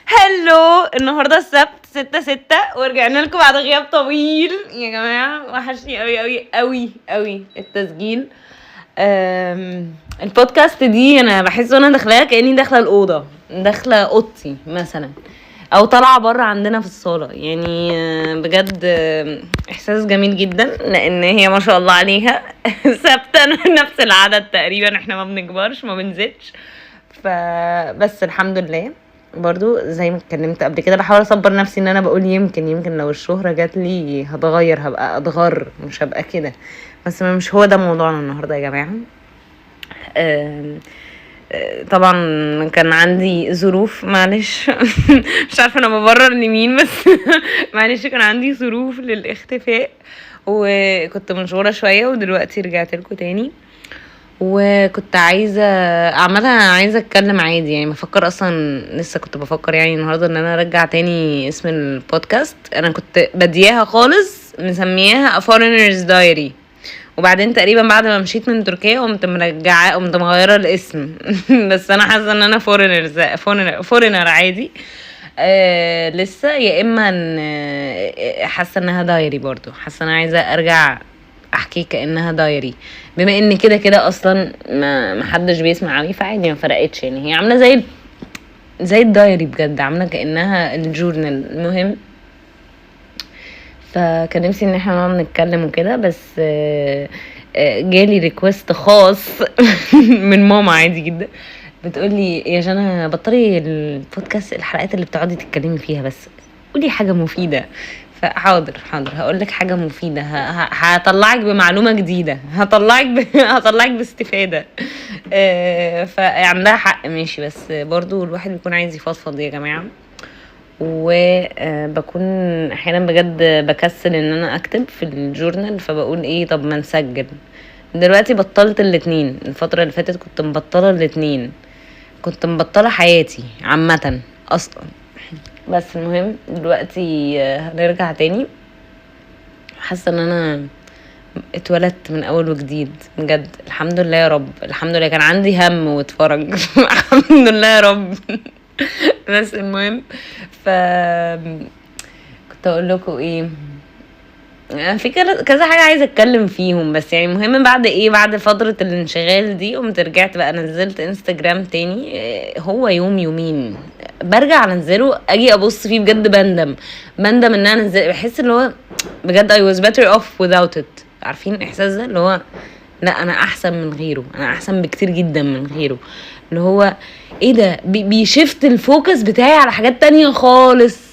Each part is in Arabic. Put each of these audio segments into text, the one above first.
هلو، النهارده السبت 6/6 ورجعنا لكم بعد غياب طويل يا جماعه. وحشني قوي قوي قوي قوي التسجيل. البودكاست دي انا بحس وانا داخلاها كاني داخله الاوضه، داخله اوضتي مثلا، او طالعه بره عندنا في الصاله. يعني بجد احساس جميل جدا، لان هي ما شاء الله عليها ثابته نفس العدد تقريبا، احنا ما بنكبرش ما بنزيدش. فبس الحمد لله. برضو زي ما اتكلمت قبل كده بحاول اصبر نفسي ان انا بقول يمكن لو الشهرة جات لي هتغير، هبقى اتغر، مش هبقى كده. بس مش هو ده موضوعنا النهارده يا جماعه. آم، طبعا كان عندي ظروف، معلش. مش عارفه انا ببرر لمين بس. معلش كان عندي ظروف للاختفاء، وكنت مشغوله شويه، ودلوقتي رجعت لكم تاني. وكنت عايزه اتكلم عادي، يعني بفكر اصلا، لسه كنت بفكر يعني النهارده ان انا ارجع تاني اسم البودكاست. انا كنت بدياها خالص مسمياها A Foreigner's Diary، وبعدين تقريبا بعد ما مشيت من تركيا قمت مغيره الاسم. بس انا حاسه ان انا فورينر عادي. لسه، يا اما حاسه انها دايري، برضو حاسه انا عايزه ارجع احكي كانها دايري، بما ان كده كده اصلا ما حدش بيسمع قوي، فعادي ما فرقتش. يعني هي عامله زي الدايري بجد، عامله كانها الجورنال. المهم، فكان نفسي ان احنا نقعد نتكلم وكده، بس جالي ريكوست خاص من ماما عادي جدا، بتقولي يا جنى بطلي البودكاست، الحلقات اللي بتقعدي تتكلمي فيها، بس قولي حاجه مفيده. فحاضر هقول لك حاجه مفيده، هطلعك بمعلومه جديده، هطلعك باستفاده. فعندها حق، ماشي. بس برضو الواحد بيكون عايز يفضفض يا جماعه، وبكون احيانا بجد بكسل ان انا اكتب في الجورنال، فبقول ايه، طب ما نسجل. دلوقتي بطلت الاتنين، الفترة اللي فاتت كنت مبطلة الاتنين، كنت مبطلة حياتي عامة اصلا. بس المهم دلوقتي هنرجع تاني. حاسة ان انا اتولدت من اول وجديد بجد. الحمد لله يا رب، الحمد لله. كان عندي هم واتفرج. الحمد لله يا رب. بس المهم، ف كنت اقول لكم ايه، في كذا حاجه عايزه اتكلم فيهم، بس يعني المهم بعد فتره الانشغال دي قمت رجعت بقى نزلت انستجرام تاني. هو يوم يومين برجع انزله، اجي ابص فيه بجد بندم ان انا انزل، بحس اللي هو بجد I was better off without it. عارفين الاحساس ده، اللي هو لا انا احسن من غيره، انا احسن بكتير جدا من غيره. اللي هو ايه ده، بيشفت الفوكس بتاعي على حاجات تانية خالص.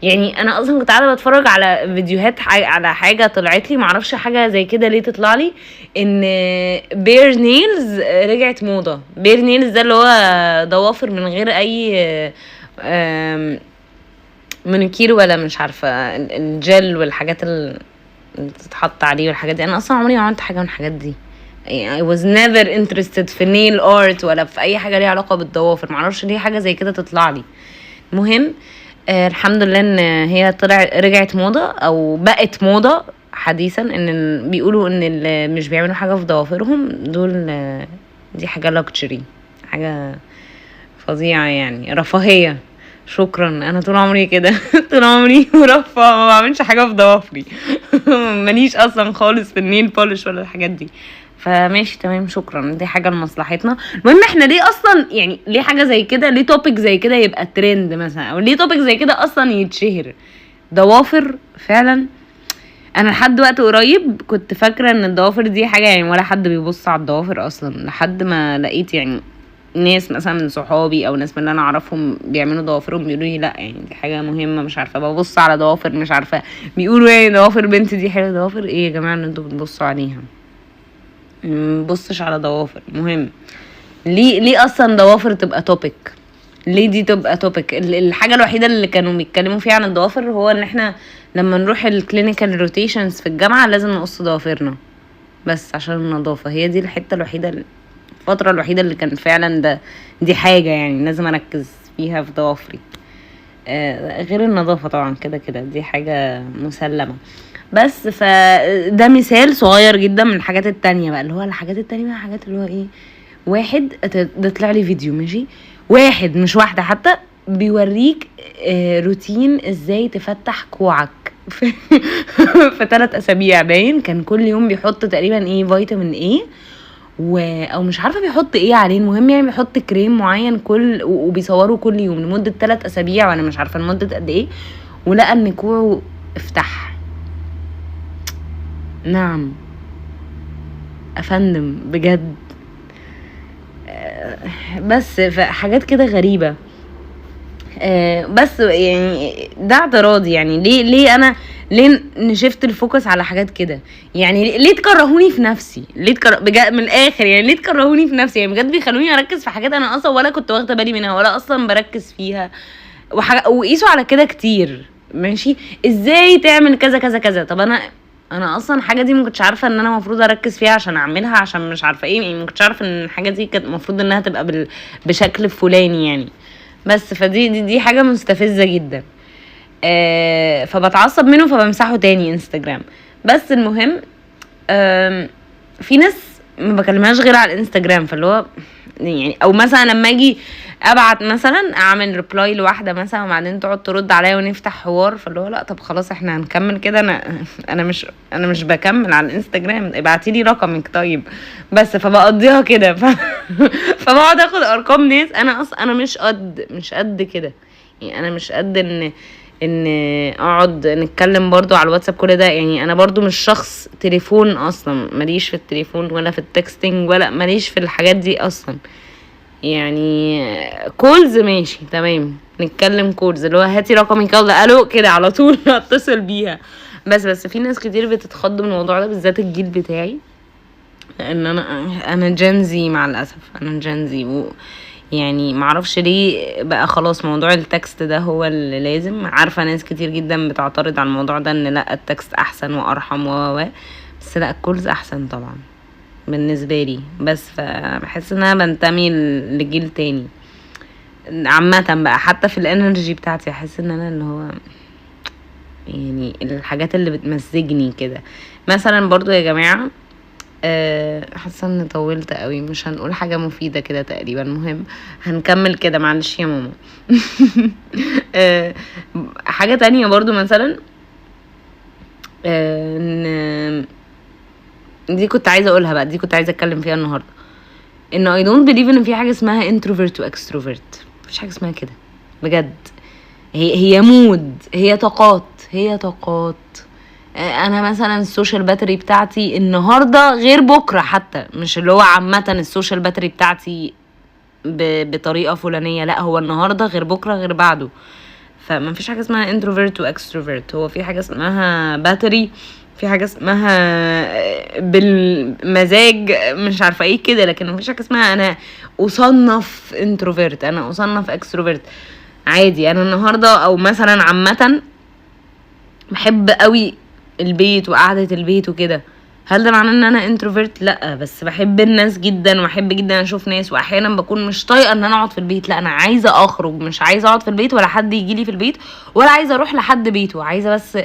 يعني انا اصلا كنت قاعده بتفرج على فيديوهات على حاجه طلعت لي، معرفش حاجه زي كده ليه تطلع لي، ان بير نيلز رجعت موضه. بير نيلز ده اللي هو ضوافر من غير اي مانيكير، ولا مش عارفه الجل والحاجات اللي تتحط عليه والحاجات دي. انا اصلا عمري ما عملت حاجه من الحاجات دي. I was never interested في nail art ولا في اي حاجه ليها علاقه بالضوافر، معرفش ليه حاجه زي كده تطلع لي. المهم، الحمد لله ان هي رجعت موضة او بقت موضة حديثا، ان بيقولوا ان اللي مش بيعملوا حاجة في ضوافرهم دول دي حاجة لاكتشري، حاجة فظيعة، يعني رفاهية. شكرا، انا طول عمري كده. طول عمري مرفه، ما بعملش حاجة في ضوافري. ماليش اصلا خالص في النيل بولش ولا الحاجات دي. فماشي تمام، شكرا، دي حاجه لمصلحتنا. المهم احنا ليه اصلا، يعني ليه حاجه زي كده، ليه توبيك زي كده يبقى ترند مثلا، او ليه توبيك زي كده اصلا يتشهر؟ ضوافر فعلا. انا لحد وقت قريب كنت فاكره ان الضوافر دي حاجه يعني ولا حد بيبص على الضوافر اصلا، لحد ما لقيت يعني ناس مثلا من صحابي او ناس من اللي انا اعرفهم بيعملوا ضوافرهم، بيقولوا لي لا يعني دي حاجه مهمه، مش عارفه ببص على ضوافر، مش عارفه بيقولوا ايه ضوافر بنت دي حلوه. ضوافر ايه يا جماعه ان انتوا بتبصوا عليها؟ مبصش على ضوافر. مهم، ليه اصلا ضوافر تبقى توبيك؟ ليه دي تبقى توبيك؟ الحاجه الوحيده اللي كانوا بيتكلموا فيها عن الضوافر هو ان احنا لما نروح الكلينيكال روتيشنز في الجامعه لازم نقص ضوافرنا، بس عشان النظافه. هي دي الحته الوحيده، الفتره الوحيده اللي كان فعلا دي حاجه يعني لازم اركز فيها في ضوافري. غير النظافه طبعا كده كده دي حاجه مسلمه. بس فده مثال صغير جدا من الحاجات التانية بقى، اللي هو الحاجات التانية بقى، حاجات اللي هو ايه، واحد ده طلع لي فيديو ماشي، واحد مش واحدة حتى، بيوريك روتين ازاي تفتح كوعك في 3 اسابيع. باين كان كل يوم بيحط تقريبا ايه فيتامين ايه او مش عارفه بيحط ايه عليه، المهم يعني بيحط كريم معين وبيصوره كل يوم لمده 3 اسابيع وانا مش عارفه لمده قد ايه، ولقى ان كوعه افتح. نعم افندم بجد. بس حاجات كده غريبه. بس يعني ده اعتراضي، يعني ليه انا ليه نشفت الفوكس على حاجات كده؟ يعني ليه تكرهوني في نفسي؟ ليه بجد من الاخر يعني ليه تكرهوني في نفسي؟ يعني بجد بيخلوني اركز في حاجات انا اصلا ولا كنت واخده بالي منها ولا اصلا بركز فيها، وقيسوا على كده كتير. ماشي، ازاي تعمل كذا كذا كذا؟ طب انا اصلا حاجه دي ما كنتش عارفه ان انا المفروض اركز فيها عشان اعملها، عشان مش عارفه ايه، يعني ما كنتش عارفه ان الحاجه دي كانت المفروض انها تبقى بشكل فلاني يعني. بس فدي حاجه مستفزه جدا. فبتعصب منه فبمسحه تاني انستجرام. بس المهم في ناس ما بكلمهاش غير على الانستجرام، فاللي هو يعني او مثلا لما اجي ابعت مثلا اعمل ريبلاي لواحده مثلا وبعدين تقعد ترد عليا ونفتح حوار، فاللي هو لا طب خلاص احنا هنكمل كده، انا مش بكمل على الانستجرام، ابعتي لي رقمك طيب. بس فبقضيها كده فبقعد اخد ارقام ناس انا مش قد كده. يعني انا مش قد ان اقعد نتكلم برضو على الواتساب كل ده. يعني انا برضو مش شخص تليفون اصلا، ماليش في التليفون ولا في التكستنج ولا ماليش في الحاجات دي اصلا. يعني كولز ماشي تمام، نتكلم كولز اللي هو هاتي رقمك يلا الو كده على طول اتصل بيها. بس في ناس كتير بتتخض من الموضوع ده، بالذات الجيل بتاعي، لان انا جنزي مع الاسف، انا جنزي يعني معرفش ليه بقى خلاص موضوع التكست ده هو اللي لازم. عارفة ناس كتير جدا بتعترض على الموضوع ده، ان لا التكست احسن وارحم بس لا الكولز احسن طبعا بالنسبة لي. بس فبحس ان انا بنتمي لجيل تاني عامة بقى، حتى في الانرجي بتاعتي احس ان انا اللي هو يعني الحاجات اللي بتمزجني كده. مثلا برضو يا جماعة حاسه اني طولت قوي، مش هنقول حاجه مفيده كده تقريبا. مهم هنكمل كده، معلش يا ماما. حاجه تانية برضو مثلا دي كنت عايزه اقولها بقى، دي كنت عايزه اتكلم فيها النهارده، ان I don't believe ان في حاجه اسمها introvert و extrovert. مفيش حاجه اسمها كده بجد. هي مود، هي طاقات. انا مثلا السوشيال باتري بتاعتي النهارده غير بكره، حتى مش اللي هو عامه السوشيال باتري بتاعتي بطريقه فلانيه، لا هو النهارده غير بكره غير بعده. فما فيش حاجه اسمها انتروفيرت واكستروفيرت، هو في حاجه اسمها باتري، في حاجه اسمها بالمزاج مش عارفه ايه كده، لكن ما فيش حاجه اسمها انا اصنف انتروفيرت انا اصنف اكستروفيرت. عادي انا النهارده او مثلا عامه بحب قوي البيت وقعدة البيت وكده، هل ده معناه ان انا انتروفيرت؟ لا، بس بحب الناس جدا وبحب جدا اشوف ناس، واحيانا بكون مش طايقه ان انا اقعد في البيت، لا انا عايزه اخرج، مش عايزه اقعد في البيت ولا حد يجي لي في البيت ولا عايزه اروح لحد بيته، عايزه بس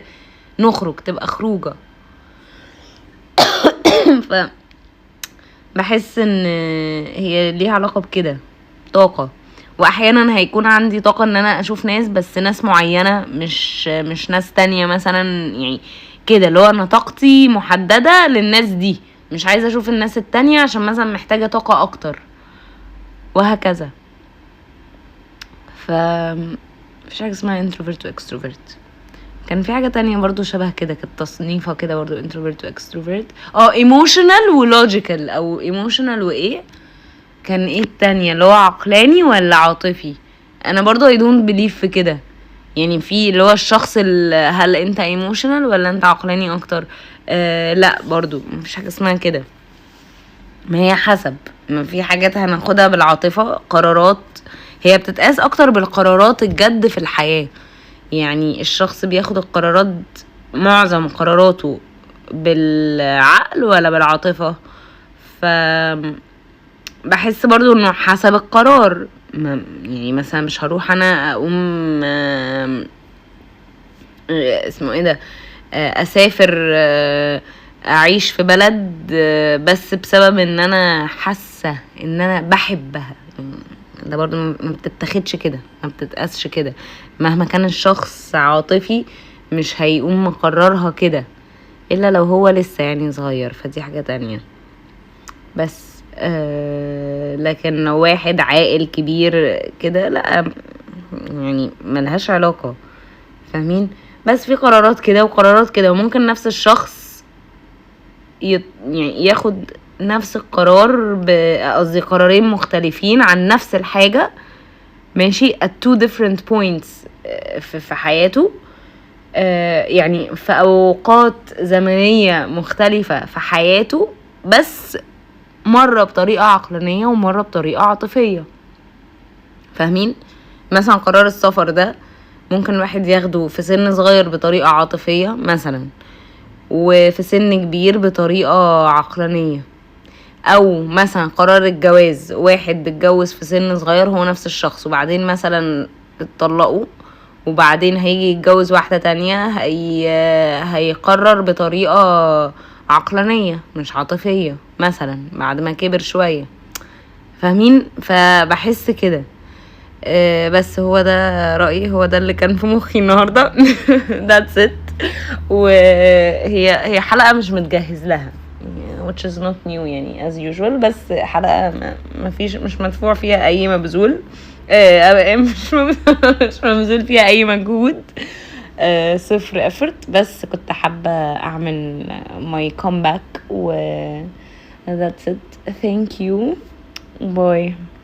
نخرج تبقى خروجه. ف بحس ان هي ليها علاقه بكده، طاقه. واحيانا هيكون عندي طاقه ان انا اشوف ناس، بس ناس معينه مش ناس تانية مثلا، يعني كده اللي هو انا طاقتي محدده للناس دي، مش عايزه اشوف الناس التانية عشان مثلا محتاجه طاقه اكتر، وهكذا. مفيش حاجه اسمها introvert و extrovert. كان في حاجه تانية برضو شبه كده، كانت تصنيفها كده برضو introvert و extrovert. emotional و logical، او emotional وايه كان ايه التانية اللي هو عقلاني ولا عاطفي. انا برضو I don't believe في كده، يعني في اللي هو الشخص هل انت ايموشنال ولا انت عقلاني اكتر. لا برضو مفيش حاجه اسمها كده، ما هي حسب، ما في حاجات هناخدها بالعاطفه، قرارات هي بتتقاس اكتر بالقرارات الجد في الحياه. يعني الشخص بياخد القرارات، معظم قراراته بالعقل ولا بالعاطفه. ف بحس برضو انه حسب القرار. يعني مثلا مش هروح انا اقوم اسمه ايه ده اسافر اعيش في بلد بس بسبب ان انا حاسه ان انا بحبها. ده برضو ما بتتاخدش كده، ما بتتقاسش كده. مهما كان الشخص عاطفي مش هيقوم مقررها كده الا لو هو لسه يعني صغير، فدي حاجة تانية. بس لكن لو واحد عاقل كبير كده لا، يعني ملهاش علاقة، فاهمين؟ بس في قرارات كده وقرارات كده، وممكن نفس الشخص يعني ياخد نفس القرار قصدي قرارين مختلفين عن نفس الحاجة، ماشي at two different points في حياته، يعني في اوقات زمنية مختلفة في حياته، بس مرة بطريقة عقلانية ومرة بطريقة عاطفية، فاهمين؟ مثلا قرار السفر ده ممكن الواحد ياخده في سن صغير بطريقة عاطفية مثلا، وفي سن كبير بطريقة عقلانية. او مثلا قرار الجواز، واحد بيتجوز في سن صغير هو نفس الشخص، وبعدين مثلا اتطلقوا، وبعدين هيجي يتجوز واحدة تانية، هيقرر بطريقة عقلانية مش عاطفية مثلا بعد ما كبر شوية، فاهمين؟ فبحس كده. بس هو ده رأيي، هو ده اللي كان في مخي النهاردة. that's it. وهي حلقة مش متجهز لها which is not new يعني as usual، بس حلقة ما فيش مش مدفوع فيها اي مبذول، مش مبذول فيها اي مجهود، صفر effort، بس كنت حابة اعمل my comeback و that's it. thank you. bye.